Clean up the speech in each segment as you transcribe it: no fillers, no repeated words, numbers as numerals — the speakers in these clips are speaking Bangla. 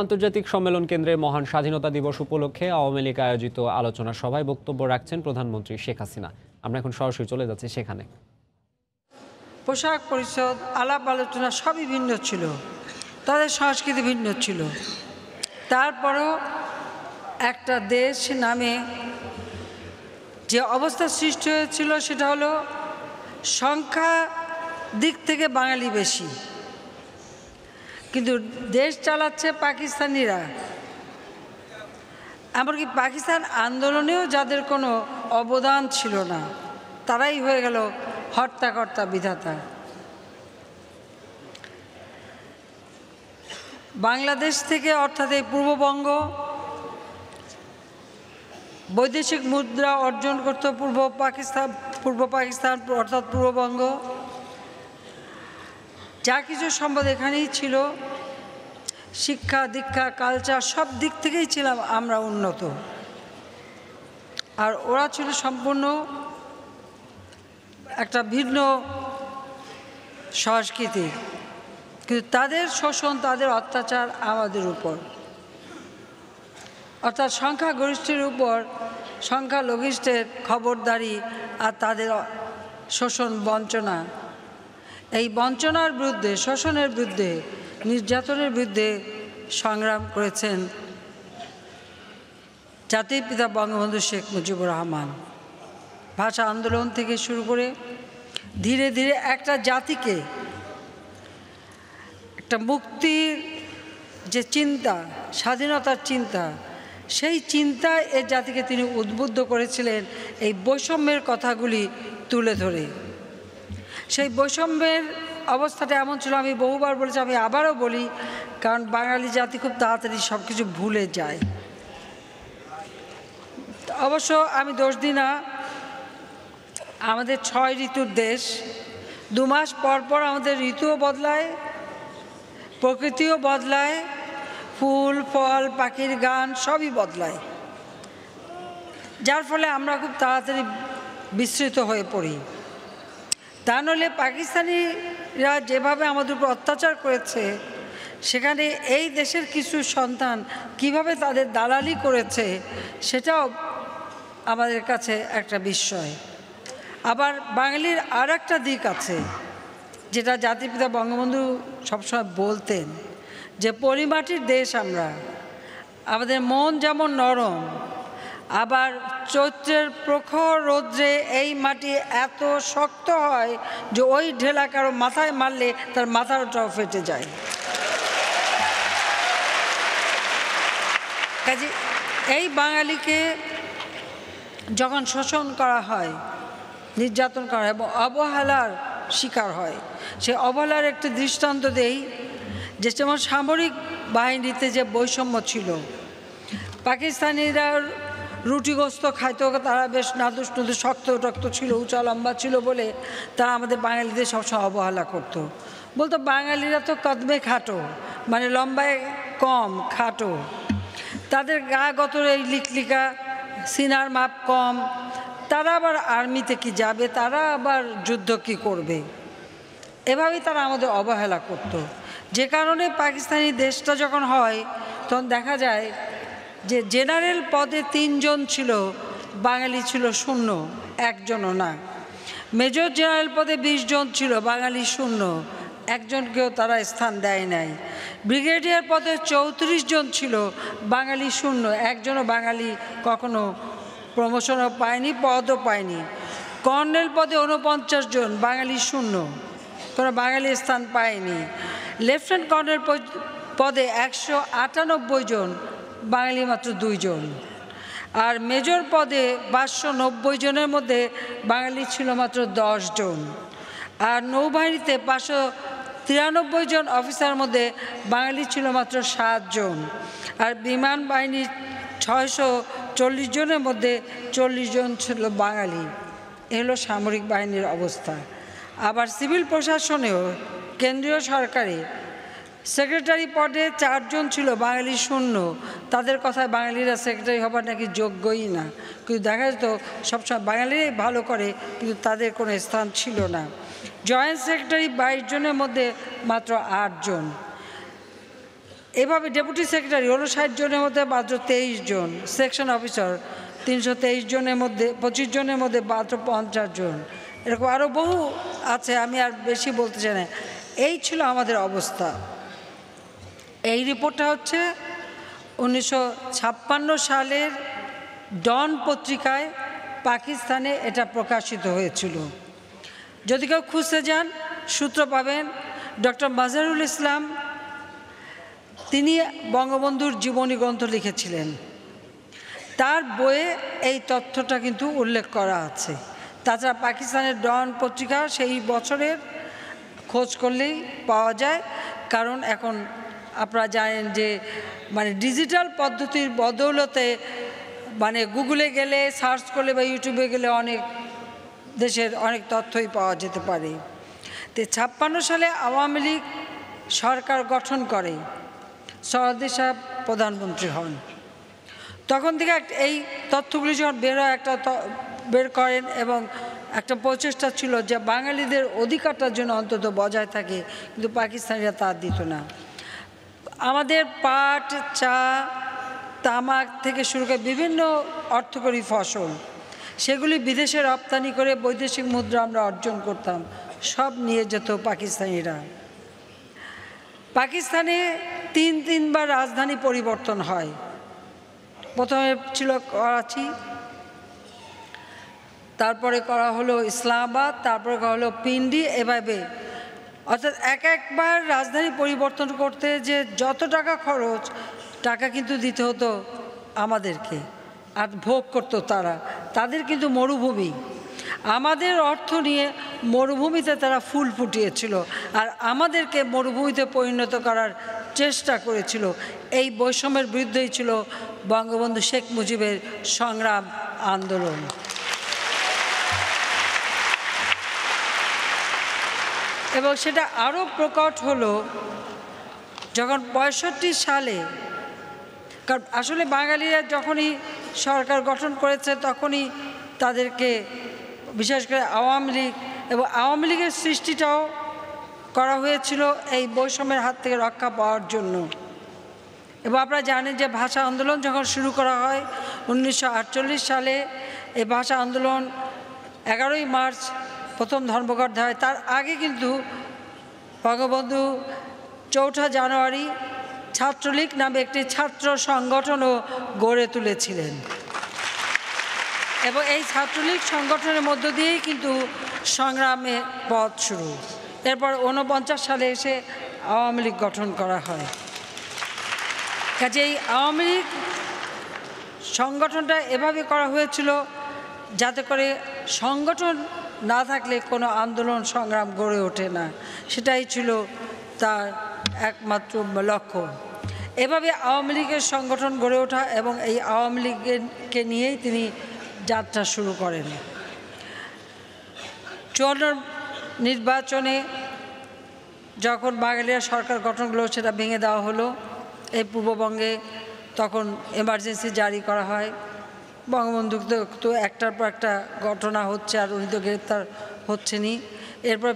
আন্তর্জাতিক সম্মেলন কেন্দ্রে মহান স্বাধীনতা দিবস উপলক্ষে আওয়ামী লীগ আয়োজিত আলোচনা সভায় বক্তব্য রাখছেন প্রধানমন্ত্রী শেখ হাসিনা। আমরা এখন সরাসরি চলে যাচ্ছি সেখানে। পোশাক পরিচ্ছদ, আলাপ আলোচনা সবই ভিন্ন ছিল, তাদের সংস্কৃতি ভিন্ন ছিল। তারপরেও একটা দেশ নামে যে অবস্থা সৃষ্টি হয়েছিল সেটা হলো সংখ্যা দিক থেকে বাঙালি বেশি, কিন্তু দেশ চালাচ্ছে পাকিস্তানিরা। এমনকি পাকিস্তান আন্দোলনেও যাদের কোনো অবদান ছিল না, তারাই হয়ে গেল হর্তাকর্তা বিধাতা। বাংলাদেশ থেকে অর্থাৎ এই পূর্ববঙ্গ বৈদেশিক মুদ্রা অর্জন করত পূর্ব পাকিস্তান অর্থাৎ পূর্ববঙ্গ। যা কিছু সম্পদ এখানেই ছিল, শিক্ষা দীক্ষা কালচার সব দিক থেকেই ছিলাম আমরা উন্নত, আর ওরা ছিল সম্পূর্ণ একটা ভিন্ন সংস্কৃতি। কিন্তু তাদের শোষণ, তাদের অত্যাচার আমাদের উপর, অর্থাৎ সংখ্যাগরিষ্ঠের উপর সংখ্যালঘিষ্ঠের খবরদারি আর তাদের শোষণ বঞ্চনা। এই বঞ্চনার বিরুদ্ধে, শোষণের বিরুদ্ধে, নির্যাতনের বিরুদ্ধে সংগ্রাম করেছেন জাতির পিতা বঙ্গবন্ধু শেখ মুজিবুর রহমান। ভাষা আন্দোলন থেকে শুরু করে ধীরে ধীরে একটা জাতিকে একটা মুক্তির যে চিন্তা, স্বাধীনতার চিন্তা, সেই চিন্তায় এ জাতিকে তিনি উদ্বুদ্ধ করেছিলেন এই বৈষম্যের কথাগুলি তুলে ধরে। সেই বৈষম্যের অবস্থাটা এমন ছিল, আমি বহুবার বলেছি, আমি আবারও বলি, কারণ বাঙালি জাতি খুব তাড়াতাড়ি সব কিছু ভুলে যায়। অবশ্য আমি দোষ দিই না, আমাদের 6 ঋতুর দেশ, 2 মাস পর পর আমাদের ঋতুও বদলায়, প্রকৃতিও বদলায়, ফুল ফল পাখির গান সবই বদলায়, যার ফলে আমরা খুব তাড়াতাড়ি বিস্মৃত হয়ে পড়ি। তা নইলে পাকিস্তানিরা যেভাবে আমাদের উপর অত্যাচার করেছে, সেখানে এই দেশের কিছু সন্তান কিভাবে তাদের দালালি করেছে, সেটাও আমাদের কাছে একটা বিস্ময়। আবার বাঙালির আর একটা দিক আছে, যেটা জাতির পিতা বঙ্গবন্ধু সবসময় বলতেন, যে পরিমাটির দেশ আমরা, আমাদের মন যেমন নরম, আবার চৈত্রের প্রখর রৌদ্রে এই মাটি এত শক্ত হয় যে ওই ঢেলা কারো মাথায় মারলে তার মাথাটাও ফেটে যায়। কাজে এই বাঙালিকে যখন শোষণ করা হয়, নির্যাতন করা হয় এবং অবহেলার শিকার হয়, সে অবহেলার একটি দৃষ্টান্ত দেই, যে যেমন সামরিক বাহিনীতে যে বৈষম্য ছিল, পাকিস্তানিরা রুটিগ্রস্ত খাইতো, তারা বেশ নাদুস নুদুস শক্ত টক্ত ছিল, উঁচা লম্বা ছিল বলে তারা আমাদের বাঙালিদের সবসময় অবহেলা করতো। বলতো বাঙালিরা তো কদমে খাটো, মানে লম্বায় কম, খাটো, তাদের গা গতরে এই লিকলিকা, সিনার মাপ কম, তারা আবার আর্মিতে কি যাবে, তারা আবার যুদ্ধ কি করবে, এভাবেই তারা আমাদের অবহেলা করত। যে কারণে পাকিস্তানি দেশটা যখন হয়, তখন দেখা যায় যে জেনারেল পদে 3 জন ছিল, বাঙালি ছিল 0, 1 জনও না। মেজর জেনারেল পদে 20 জন ছিল, বাঙালি 0, 1 জনকেও তারা স্থান দেয় নাই। ব্রিগেডিয়ার পদে 34 জন ছিল, বাঙালি 0, 1 জনও বাঙালি কখনো প্রমোশনও পায়নি, পদও পায়নি। কর্নেল পদে 49 জন, বাঙালি 0, কোনো বাঙালি স্থান পায়নি। লেফটেন্যান্ট কর্নেল পদে 198 জন, বাঙালি মাত্র 2 জন। আর মেজর পদে 590 জনের মধ্যে বাঙালি ছিল মাত্র 10 জন। আর নৌবাহিনীতে 593 জন অফিসারের মধ্যে বাঙালি ছিল মাত্র 7 জন। আর বিমান বাহিনীর 640 জনের মধ্যে 40 জন ছিল বাঙালি। এ হলো সামরিক বাহিনীর অবস্থা। আবার সিভিল প্রশাসনেও, কেন্দ্রীয় সরকারে সেক্রেটারি পদে 4 জন ছিল, বাঙালি 0, তাদের কথায় বাঙালিরা সেক্রেটারি হবার নাকি যোগ্যই না, কিন্তু দেখা যেত সবসময় বাঙালিরাই ভালো করে, কিন্তু তাদের কোনো স্থান ছিল না। জয়েন্ট সেক্রেটারি 22 জনের মধ্যে মাত্র 8 জন। এভাবে ডেপুটি সেক্রেটারি হলো 60 জনের মধ্যে মাত্র 23 জন, সেকশন অফিসার 323 জনের মধ্যে 25 জনের মধ্যে মাত্র 50 জন, এরকম আরও বহু আছে, আমি আর বেশি বলতে চাই না। এই ছিল আমাদের অবস্থা। এই রিপোর্টটা হচ্ছে 1956 সালের ডন পত্রিকায় পাকিস্তানে এটা প্রকাশিত হয়েছিল। যদি কেউ খুঁজতে যান সূত্র পাবেন। ডক্টর মাজহারুল ইসলাম তিনি বঙ্গবন্ধুর জীবনী গ্রন্থ লিখেছিলেন, তার বইয়ে এই তথ্যটা কিন্তু উল্লেখ করা আছে। তাছাড়া পাকিস্তানের ডন পত্রিকা সেই বছরের খোঁজ করলেই পাওয়া যায়, কারণ এখন আপনারা জানেন যে মানে ডিজিটাল পদ্ধতির বদৌলতে মানে গুগলে গেলে সার্চ করলে বা ইউটিউবে গেলে অনেক দেশের অনেক তথ্যই পাওয়া যেতে পারে। তো 56 সালে আওয়ামী লীগ সরকার গঠন করে, সরওয়ার্দী সাহেব প্রধানমন্ত্রী হন। তখন থেকে এই তথ্যগুলি যখন বের করেন এবং একটা প্রচেষ্টা ছিল যে বাঙালিদের অধিকারটার জন্য অন্তত বজায় থাকে, কিন্তু পাকিস্তানিরা তা দিত না। আমাদের পাট, চা, তামাক থেকে শুরু করে বিভিন্ন অর্থকরী ফসল, সেগুলি বিদেশে রপ্তানি করে বৈদেশিক মুদ্রা আমরা অর্জন করতাম, সব নিয়ে যেত পাকিস্তানিরা। পাকিস্তানে তিনবার রাজধানী পরিবর্তন হয়। প্রথমে ছিল করাচি, তারপরে করা হলো ইসলামাবাদ, তারপরে করা হলো পিন্ডি, এভাবে অর্থাৎ একবার রাজধানী পরিবর্তন করতে যে যত টাকা খরচ, টাকা কিন্তু দিতে হতো আমাদেরকে, আর ভোগ করতো তারা। তাদের কিন্তু মরুভূমি, আমাদের অর্থ নিয়ে মরুভূমিতে তারা ফুল ফুটিয়েছিল, আর আমাদেরকে মরুভূমিতে পরিণত করার চেষ্টা করেছিল। এই বৈষম্যের বিরুদ্ধেই ছিল বঙ্গবন্ধু শেখ মুজিবের সংগ্রাম আন্দোলন। এবং সেটা আরও প্রকট হলো যখন 65 সালে, কারণ আসলে বাঙালিরা যখনই সরকার গঠন করেছে তখনই তাদেরকে বিশেষ করে আওয়ামী লীগ এবং আওয়ামী লীগের সৃষ্টিটাও করা হয়েছিল এই বৈষম্যের হাত থেকে রক্ষা পাওয়ার জন্য। এবং আপনারা জানেন যে ভাষা আন্দোলন যখন শুরু করা হয় 1948 সালে, এই ভাষা আন্দোলন 11ই মার্চ প্রথম ধর্মঘট দেওয়া হয়। তার আগে কিন্তু বঙ্গবন্ধু 4 জানুয়ারি ছাত্রলীগ নামে একটি ছাত্র সংগঠনও গড়ে তুলেছিলেন, এবং এই ছাত্রলীগ সংগঠনের মধ্য দিয়েই কিন্তু সংগ্রামের পথ শুরু। এরপর 49 সালে এসে আওয়ামী লীগ গঠন করা হয়। কাজে এই আওয়ামী লীগ সংগঠনটা এভাবে করা হয়েছিল যাতে করে সংগঠন না থাকলে কোনো আন্দোলন সংগ্রাম গড়ে ওঠে না, সেটাই ছিল তার একমাত্র লক্ষ্য। এভাবে আওয়ামী লীগের সংগঠন গড়ে ওঠা এবং এই আওয়ামী লীগকে নিয়েই তিনি যাত্রা শুরু করেন। 54 নির্বাচনে যখন বাঙালিরা সরকার গঠন করলো, সেটা ভেঙে দেওয়া হলো। এই পূর্ববঙ্গে তখন এমার্জেন্সি জারি করা হয়। বঙ্গবন্ধু তো একটার পর একটা ঘটনা হচ্ছে, আর উনি তো গ্রেপ্তার হচ্ছেনই। এরপর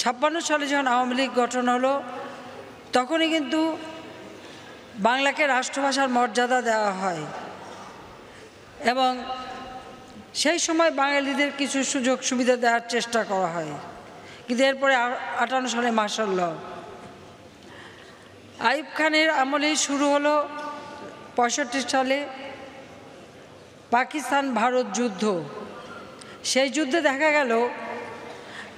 56 সালে যখন আওয়ামী লীগ গঠন হলো, তখনই কিন্তু বাংলাকে রাষ্ট্রভাষার মর্যাদা দেওয়া হয়, এবং সেই সময় বাঙালিদের কিছু সুযোগ সুবিধা দেওয়ার চেষ্টা করা হয়। কিন্তু এরপরে 58 সালে মার্শাল ল, আইয়ুব খানের আমলেই শুরু হলো 65 সালে পাকিস্তান ভারত যুদ্ধ। সেই যুদ্ধে দেখা গেল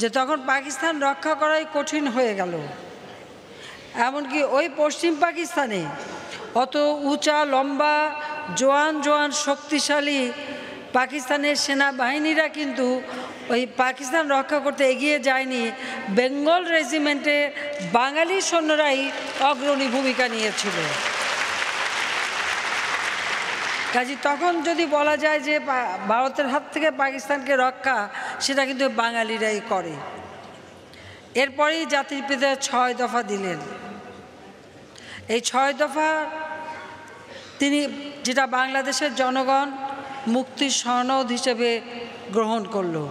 যে তখন পাকিস্তান রক্ষা করাই কঠিন হয়ে গেল। এমনকি ওই পশ্চিম পাকিস্তানে অত উঁচা লম্বা জোয়ান শক্তিশালী পাকিস্তানের সেনাবাহিনীরা কিন্তু ওই পাকিস্তান রক্ষা করতে এগিয়ে যায়নি। বেঙ্গল রেজিমেন্টে বাঙালি সৈন্যরাই অগ্রণী ভূমিকা নিয়েছিল। কাজে তখন যদি বলা যায় যে ভারতের হাত থেকে পাকিস্তানকে রক্ষা, সেটা কিন্তু বাঙালিরাই করে। এরপরেই জাতির পিতা 6 দফা দিলেন। এই 6 দফা তিনি, যেটা বাংলাদেশের জনগণ মুক্তির সনদ হিসেবে গ্রহণ করলো,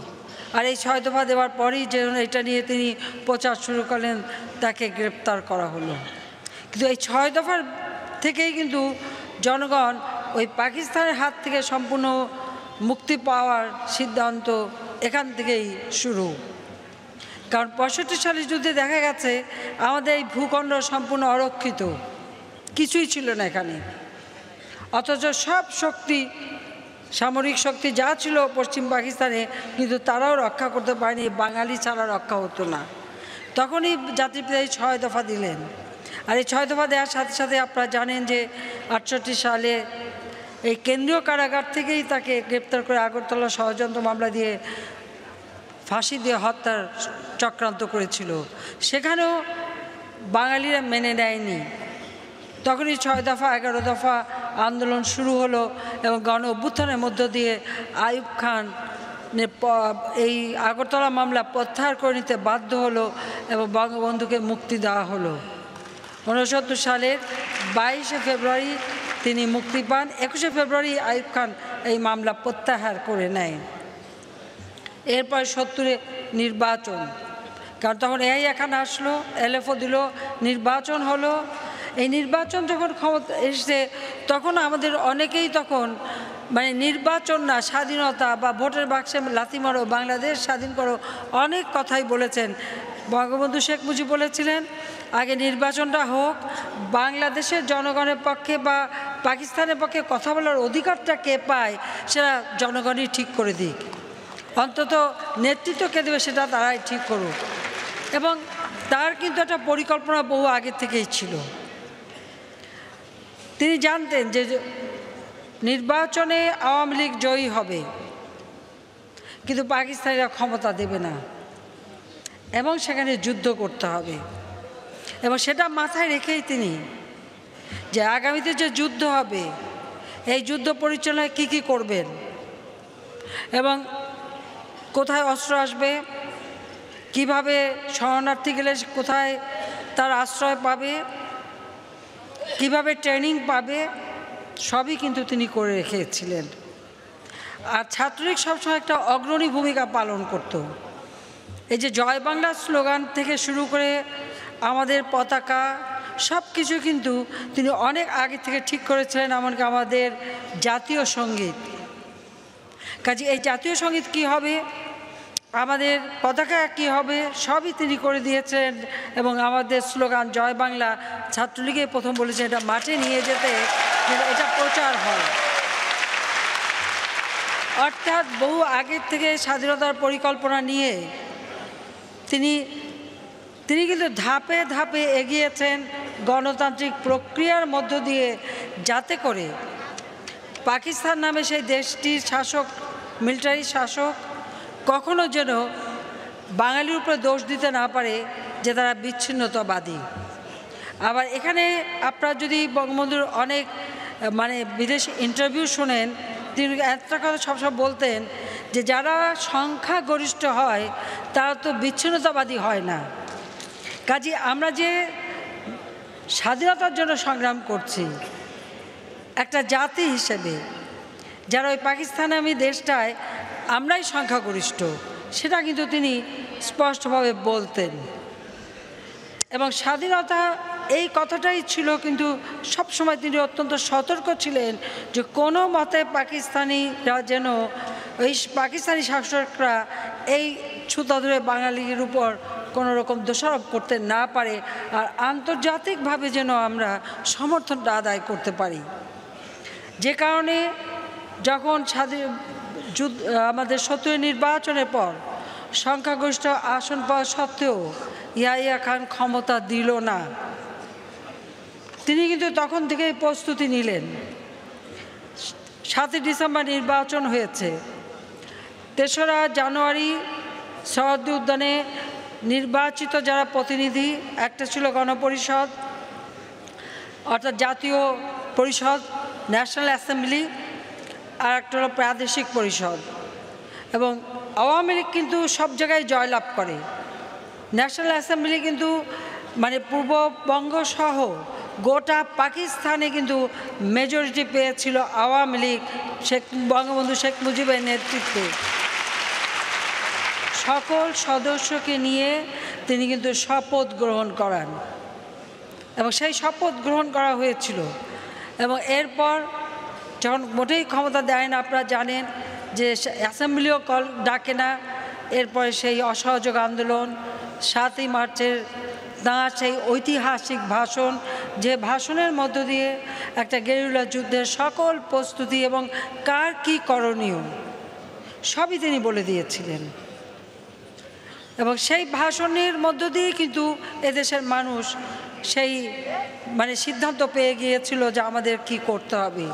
আর এই 6 দফা দেওয়ার পরই যে এটা নিয়ে তিনি প্রচার শুরু করলেন, তাকে গ্রেপ্তার করা হলো। কিন্তু এই 6 দফার থেকেই কিন্তু জনগণ ওই পাকিস্তানের হাত থেকে সম্পূর্ণ মুক্তি পাওয়ার সিদ্ধান্ত এখান থেকেই শুরু। কারণ 65 সালের যুদ্ধে দেখা গেছে আমাদের এই ভূখণ্ড সম্পূর্ণ অরক্ষিত, কিছুই ছিল না এখানে, অথচ সব শক্তি, সামরিক শক্তি যা ছিল পশ্চিম পাকিস্তানে, কিন্তু তারাও রক্ষা করতে পারেনি, বাঙালি ছাড়া রক্ষা হতো না। তখনই জাতিপিতা এই 6 দফা দিলেন। আর এই 6 দফা দেওয়ার সাথে সাথে আপনারা জানেন যে 68 সালে এই কেন্দ্রীয় কারাগার থেকেই তাকে গ্রেপ্তার করে আগরতলা ষড়যন্ত্র মামলা দিয়ে ফাঁসি দিয়ে হত্যার চক্রান্ত করেছিল। সেখানেও বাঙালিরা মেনে নেয়নি। তখনই 6 দফা 11 দফা আন্দোলন শুরু হলো এবং গণ অভ্যুত্থানের মধ্য দিয়ে আইয়ুব খান এই আগরতলা মামলা প্রত্যাহার করে নিতে বাধ্য হলো এবং বঙ্গবন্ধুকে মুক্তি দেওয়া হলো। 69 সালের 22 ফেব্রুয়ারি তিনি মুক্তি পান। 21 ফেব্রুয়ারি আইয়ুব খান এই মামলা প্রত্যাহার করে নেয়। এরপর 70-এ নির্বাচন, কারণ তখন এখানে আসলো, এলএফও দিল, নির্বাচন হলো। এই নির্বাচন যখন ক্ষমতা এসেছে তখন আমাদের অনেকেই তখন মানে নির্বাচন না, স্বাধীনতা বা ভোটের বাক্সে লাথি মারো, বাংলাদেশ স্বাধীন করো, অনেক কথাই বলেছেন। বঙ্গবন্ধু শেখ মুজিব বলেছিলেন আগে নির্বাচনটা হোক, বাংলাদেশের জনগণের পক্ষে বা পাকিস্তানের পক্ষে কথা বলার অধিকারটা কে পায় সেটা জনগণই ঠিক করে দিক, অন্তত নেতৃত্ব কে দেবে সেটা তারাই ঠিক করুক। এবং তার কিন্তু একটা পরিকল্পনা বহু আগে থেকেই ছিল। তিনি জানতেন যে নির্বাচনে আওয়ামী লীগ জয়ী হবে, কিন্তু পাকিস্তানিরা ক্ষমতা দেবে না এবং সেখানে যুদ্ধ করতে হবে। এবং সেটা মাথায় রেখেই তিনি যে আগামীতে যে যুদ্ধ হবে এই যুদ্ধ পরিচালনায় কী কী করবেন এবং কোথায় অস্ত্র আসবে, কিভাবে শরণার্থী গেলে কোথায় তার আশ্রয় পাবে, কিভাবে ট্রেনিং পাবে, সবই কিন্তু তিনি করে রেখেছিলেন। আর ছাত্রলীগ সবসময় একটা অগ্রণী ভূমিকা পালন করত। এই যে জয় বাংলা স্লোগান থেকে শুরু করে আমাদের পতাকা সব কিছু কিন্তু তিনি অনেক আগে থেকে ঠিক করেছিলেন, এমনকি আমাদের জাতীয় সঙ্গীত। কাজে এই জাতীয় সঙ্গীত কী হবে, আমাদের পতাকা কী হবে, সবই তিনি করে দিয়েছেন। এবং আমাদের স্লোগান জয় বাংলা ছাত্রলীগে প্রথম বলেছে এটা মাঠে নিয়ে যেতে, এটা প্রচার হয়। অর্থাৎ বহু আগের থেকে স্বাধীনতার পরিকল্পনা নিয়ে তিনি কিন্তু ধাপে ধাপে এগিয়েছেন গণতান্ত্রিক প্রক্রিয়ার মধ্য দিয়ে, যাতে করে পাকিস্তান নামে সেই দেশটির শাসক, মিলিটারি শাসক কখনো যেন বাঙালির উপরে দোষ দিতে না পারে যে তারা বিচ্ছিন্নতাবাদী। আবার এখানে আপনারা যদি বঙ্গবন্ধুর অনেক মানে বিদেশি ইন্টারভিউ শোনেন, তিনি একটা কথা সবসময় বলতেন যে যারা সংখ্যাগরিষ্ঠ হয় তারা তো বিচ্ছিন্নতাবাদী হয় না। কাজে আমরা যে স্বাধীনতার জন্য সংগ্রাম করছি একটা জাতি হিসেবে, যারা ওই পাকিস্তানামী দেশটায় আমরাই সংখ্যাগরিষ্ঠ, সেটা কিন্তু তিনি স্পষ্টভাবে বলতেন। এবং স্বাধীনতা এই কথাটাই ছিল, কিন্তু সবসময় তিনি অত্যন্ত সতর্ক ছিলেন যে কোনো মতে পাকিস্তানিরা যেন ওই পাকিস্তানি শাসকরা এই ছুতা ধরে বাঙালির উপর কোনো রকম দোষারোপ করতে না পারে, আর আন্তর্জাতিকভাবে যেন আমরা সমর্থনটা আদায় করতে পারি। যে কারণে যখন আমাদের 70 নির্বাচনের পর সংখ্যাগরিষ্ঠ আসন পাওয়া সত্ত্বেও ইয়াহিয়া খান ক্ষমতা দিল না, তিনি কিন্তু তখন থেকেই প্রস্তুতি নিলেন। 7 ডিসেম্বর নির্বাচন হয়েছে, 3রা জানুয়ারি সরহদ্দি উদ্যানে নির্বাচিত যারা প্রতিনিধি, একটা ছিল গণপরিষদ অর্থাৎ জাতীয় পরিষদ, ন্যাশনাল অ্যাসেম্বলি, আর একটা হলো প্রাদেশিক পরিষদ। এবং আওয়ামী লীগ কিন্তু সব জায়গায় জয়লাভ করে। ন্যাশনাল অ্যাসেম্বলি কিন্তু মানে পূর্ববঙ্গ সহ গোটা পাকিস্তানে কিন্তু মেজরিটি পেয়েছিল আওয়ামী লীগ বঙ্গবন্ধু শেখ মুজিবের নেতৃত্বে। সকল সদস্যকে নিয়ে তিনি কিন্তু শপথ গ্রহণ করান। এবং সেই শপথ গ্রহণ করা হয়েছিল। এবং এরপর যখন মোটেই ক্ষমতা দেয় না, আপনারা জানেন যে অ্যাসেম্বলিও ডাকে না, এরপরে সেই অসহযোগ আন্দোলন, ৭ই মার্চের তাঁর সেই ঐতিহাসিক ভাষণ, যে ভাষণের মধ্য দিয়ে একটা গেরিলা যুদ্ধের সকল প্রস্তুতি এবং কার কী করণীয় সবই তিনি বলে দিয়েছিলেন। এবং সেই ভাষণের মধ্য দিয়ে কিন্তু এদেশের মানুষ সেই সিদ্ধান্ত পেয়ে গিয়েছিল যে আমাদের কি করতে হবে,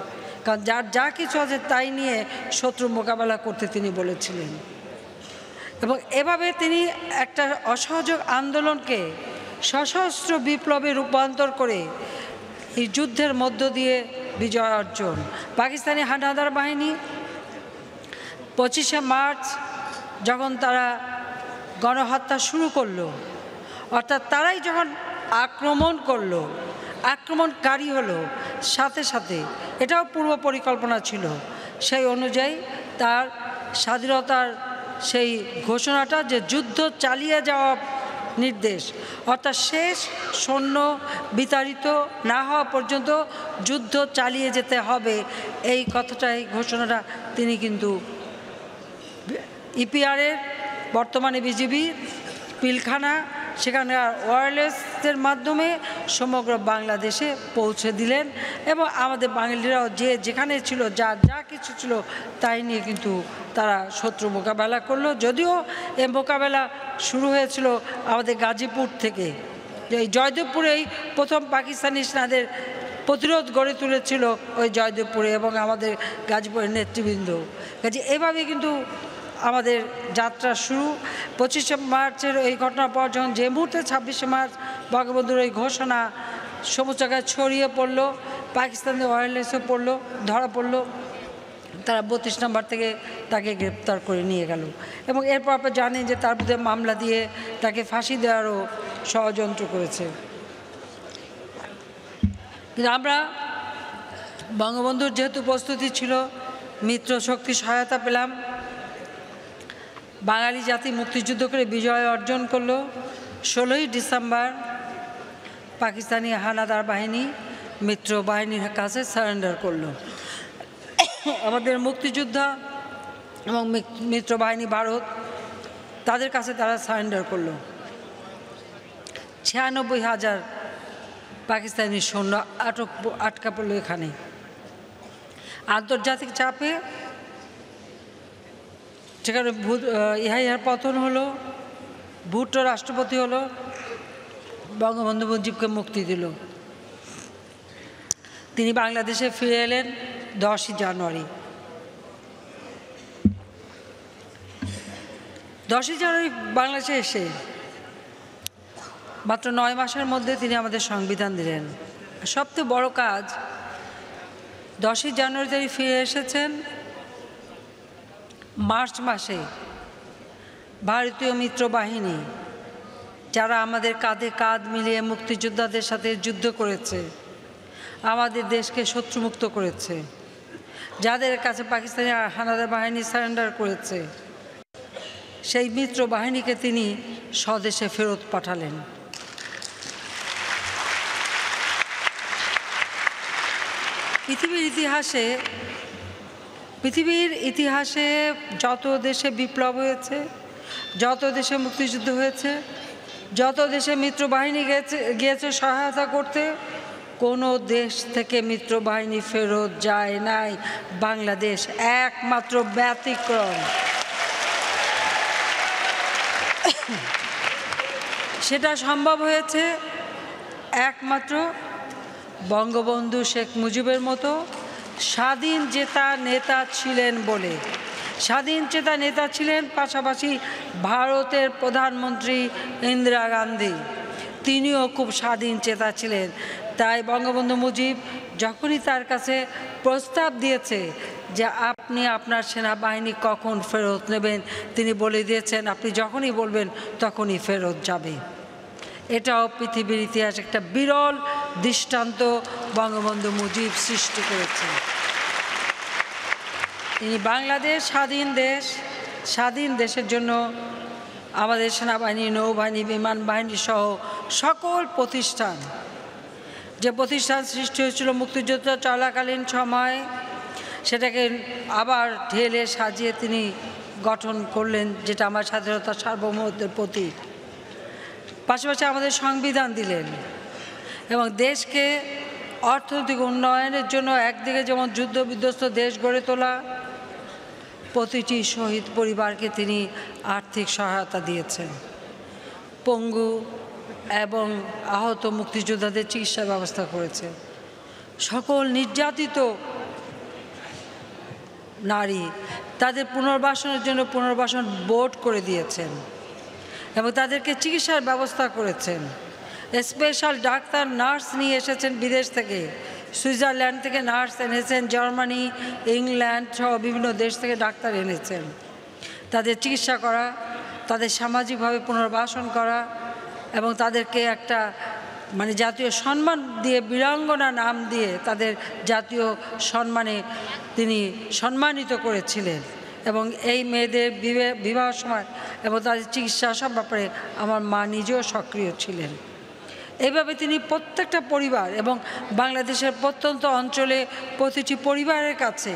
কারণ যার যা কিছু আছে তাই নিয়ে শত্রু মোকাবেলা করতে তিনি বলেছিলেন। এবং এভাবে তিনি একটা অসহযোগ আন্দোলনকে সশস্ত্র বিপ্লবে রূপান্তর করে এই যুদ্ধের মধ্য দিয়ে বিজয় অর্জন। পাকিস্তানি হানাদার বাহিনী 25শে মার্চ যখন তারা গণহত্যা শুরু করলো, অর্থাৎ তারাই যখন আক্রমণ করলো, আক্রমণকারী হলো, সাথে সাথে এটাও পূর্ব পরিকল্পনা ছিল, সেই অনুযায়ী তার স্বাধীনতার সেই ঘোষণাটা যে যুদ্ধ চালিয়ে যাওয়া নির্দেশ, অর্থাৎ শেষ সৈন্য বিতাড়িত না হওয়া পর্যন্ত যুদ্ধ চালিয়ে যেতে হবে, এই কথাটাই ঘোষণাটা তিনি কিন্তু ইপিআরের বর্তমানে বিজিবি পিলখানা সেখানে ওয়্যারলেসের মাধ্যমে সমগ্র বাংলাদেশে পৌঁছে দিলেন। এবং আমাদের বাঙালিরাও যে যেখানে ছিল, যার যা কিছু ছিল তাই নিয়ে কিন্তু তারা শত্রু মোকাবেলা করলো। যদিও এ মোকাবেলা শুরু হয়েছিল আমাদের গাজীপুর থেকে, এই জয়দেবপুরেই প্রথম পাকিস্তানি সেনাদের প্রতিরোধ গড়ে তুলেছিল ওই জয়দেবপুরে এবং আমাদের গাজীপুরের নেতৃবৃন্দ। কাজে এভাবে কিন্তু আমাদের যাত্রা শুরু। 25শে মার্চের এই ঘটনার পর যখন যে মুহূর্তে 26শে মার্চ বঙ্গবন্ধুর এই ঘোষণা সমস্ত জায়গায় ছড়িয়ে পড়লো, পাকিস্তানের ওয়্যারলেসে পড়লো, ধরা পড়লো, তারা 32 নম্বর থেকে তাকে গ্রেপ্তার করে নিয়ে গেল। এবং এরপর আপনারা জানেন যে তার বিরুদ্ধে মামলা দিয়ে তাকে ফাঁসি দেওয়ারও ষড়যন্ত্র করেছে। কিন্তু আমরা বঙ্গবন্ধুর যেহেতু প্রস্তুতি ছিল, মিত্র শক্তি সহায়তা পেলাম, বাঙালি জাতি মুক্তিযুদ্ধ করে বিজয় অর্জন করলো। 16ই ডিসেম্বর পাকিস্তানি হানাদার বাহিনী মিত্র বাহিনীর কাছে সারেন্ডার করলো। আমাদের মুক্তিযোদ্ধা এবং মিত্র বাহিনী ভারত তাদের কাছে তারা সারেন্ডার করলো। 96,000 পাকিস্তানি সৈন্য আটকা পড়লো এখানে। আন্তর্জাতিক চাপে সেখানে ইহাইয়ার পতন হলো, ভুট্টো রাষ্ট্রপতি হলো, বঙ্গবন্ধু মুজিবকে মুক্তি দিল। তিনি বাংলাদেশে ফিরে এলেন 10ই জানুয়ারি। 10ই জানুয়ারি বাংলাদেশে এসে মাত্র 9 মাসের মধ্যে তিনি আমাদের সংবিধান দিলেন। সবচেয়ে বড় কাজ, 10ই জানুয়ারি তিনি ফিরে এসেছেন, মার্চ মাসে ভারতীয় মিত্র বাহিনী যারা আমাদের কাঁধে কাঁধ মিলিয়ে মুক্তিযোদ্ধাদের সাথে যুদ্ধ করেছে, আমাদের দেশকে শত্রুমুক্ত করেছে, যাদের কাছে পাকিস্তানি হানাদার বাহিনী সারেন্ডার করেছে, সেই মিত্র বাহিনীকে তিনি স্বদেশে ফেরত পাঠালেন। পৃথিবীর ইতিহাসে যত দেশে বিপ্লব হয়েছে, যত দেশে মুক্তিযুদ্ধ হয়েছে, যত দেশে মিত্রবাহিনী গিয়েছে সহায়তা করতে, কোনো দেশ থেকে মিত্রবাহিনী ফেরত যায় নাই, বাংলাদেশ একমাত্র ব্যতিক্রম। সেটা সম্ভব হয়েছে একমাত্র বঙ্গবন্ধু শেখ মুজিবের মতো স্বাধীন চেতা নেতা ছিলেন বলে। স্বাধীন চেতা নেতা ছিলেন, পাশাপাশি ভারতের প্রধানমন্ত্রী ইন্দিরা গান্ধী, তিনিও খুব স্বাধীন চেতা ছিলেন। তাই বঙ্গবন্ধু মুজিব যখনই তার কাছে প্রস্তাব দিয়েছে যে আপনি আপনার সেনাবাহিনী কখন ফেরত নেবেন, তিনি বলে দিয়েছেন আপনি যখনই বলবেন তখনই ফেরত যাবে। এটাও পৃথিবীর ইতিহাসে একটা বিরল দৃষ্টান্ত বঙ্গবন্ধু মুজিব সৃষ্টি করেছেন। তিনি বাংলাদেশ স্বাধীন দেশের জন্য আমাদের সেনাবাহিনী, নৌবাহিনী, বিমান বাহিনী সহ সকল প্রতিষ্ঠান যে প্রতিষ্ঠান সৃষ্টি হয়েছিল মুক্তিযুদ্ধ চলাকালীন সময়, সেটাকে আবার ঢেলে সাজিয়ে তিনি গঠন করলেন, যেটা আমার স্বাধীনতার সার্বভৌমত্বের প্রতীক। পাশাপাশি আমাদের সংবিধান দিলেন এবং দেশকে অর্থনৈতিক উন্নয়নের জন্য একদিকে যেমন যুদ্ধ বিধ্বস্ত দেশ গড়ে তোলা, প্রতিটি শহীদ পরিবারকে তিনি আর্থিক সহায়তা দিয়েছেন। পঙ্গু এবং আহত মুক্তিযোদ্ধাদের চিকিৎসা ব্যবস্থা করেছে। সকল নির্যাতিত নারী তাদের পুনর্বাসনের জন্য পুনর্বাসন বোর্ড করে দিয়েছেন এবং তাদেরকে চিকিৎসার ব্যবস্থা করেছেন। স্পেশাল ডাক্তার নার্স নিয়ে এসেছেন বিদেশ থেকে, সুইজারল্যান্ড থেকে নার্স এনেছেন, জার্মানি, ইংল্যান্ড সহ বিভিন্ন দেশ থেকে ডাক্তার এনেছেন। তাদের চিকিৎসা করা, তাদের সামাজিকভাবে পুনর্বাসন করা এবং তাদেরকে একটা জাতীয় সম্মান দিয়ে, বীরাঙ্গনা নাম দিয়ে তাদের জাতীয় সম্মানে তিনি সম্মানিত করেছিলেন। এবং এই মেয়েদের বিবাহ সময় এবং তাদের চিকিৎসা সব ব্যাপারে আমার মা নিজেও সক্রিয় ছিলেন। এইভাবে তিনি প্রত্যেকটা পরিবার এবং বাংলাদেশের প্রত্যন্ত অঞ্চলে প্রতিটি পরিবারের কাছে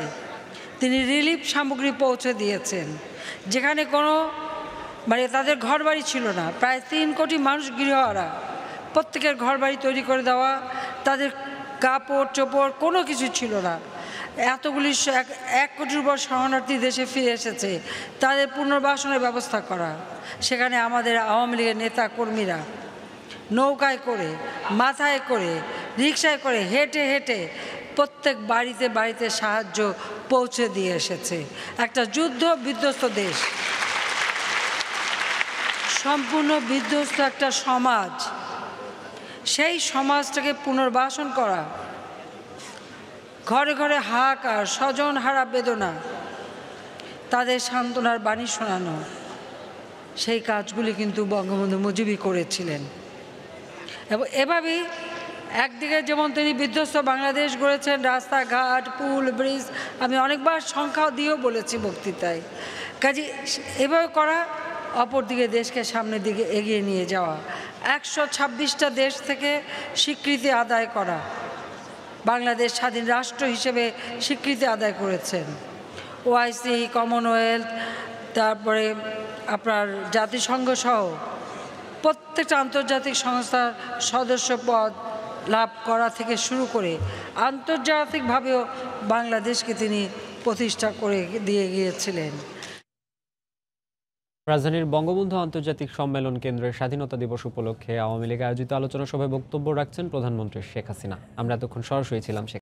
তিনি রিলিফ সামগ্রী পৌঁছে দিয়েছেন। যেখানে কোনো তাদের ঘরবাড়ি ছিল না, প্রায় 3 কোটি মানুষ গৃহহারা, প্রত্যেকের ঘরবাড়ি তৈরি করে দেওয়া, তাদের কাপড় চোপড় কোনো কিছু ছিল না। এতগুলি 1 কোটির উপর শরণার্থী দেশে ফিরে এসেছে, তাদের পুনর্বাসনের ব্যবস্থা করা। সেখানে আমাদের আওয়ামী লীগের নেতা কর্মীরা নৌকায় করে, মাথায় করে, রিকশায় করে, হেঁটে হেঁটে প্রত্যেক বাড়িতে বাড়িতে সাহায্য পৌঁছে দিয়ে এসেছে। একটা যুদ্ধ বিধ্বস্ত দেশ, সম্পূর্ণ বিধ্বস্ত একটা সমাজ, সেই সমাজটাকে পুনর্বাসন করা, ঘরে ঘরে হাহাকার, স্বজন হারা বেদনা, তাদের সান্ত্বনার বাণী শোনানো, সেই কাজগুলি কিন্তু বঙ্গবন্ধু মুজিবই করেছিলেন। এবং এভাবেই একদিকে যেমন তিনি বিধ্বস্ত বাংলাদেশ গড়েছেন, রাস্তাঘাট, পুল, ব্রিজ, আমি অনেকবার সংখ্যা দিয়েও বলেছি বক্তৃতায়, কাজে এভাবে করা, অপরদিকে দেশকে সামনের দিকে এগিয়ে নিয়ে যাওয়া, 126টা দেশ থেকে স্বীকৃতি আদায় করা, বাংলাদেশ স্বাধীন রাষ্ট্র হিসেবে স্বীকৃতি আদায় করেছেন। ওআইসি, কমনওয়েলথ, তারপরে আপনার জাতিসংঘ সহ প্রত্যেকটা আন্তর্জাতিক সংস্থার সদস্য পদ লাভ করা থেকে শুরু করে আন্তর্জাতিকভাবেও বাংলাদেশকে তিনি প্রতিষ্ঠা করে দিয়ে গিয়েছিলেন। রাজধানীর বঙ্গবন্ধু আন্তর্জাতিক সম্মেলন কেন্দ্রের স্বাধীনতা দিবস উপলক্ষে আওয়ামী লীগ আয়োজিত আলোচনা সভায় বক্তব্য রাখছেন প্রধানমন্ত্রী শেখ হাসিনা। আমরা এতক্ষণ সরাসরি ছিলাম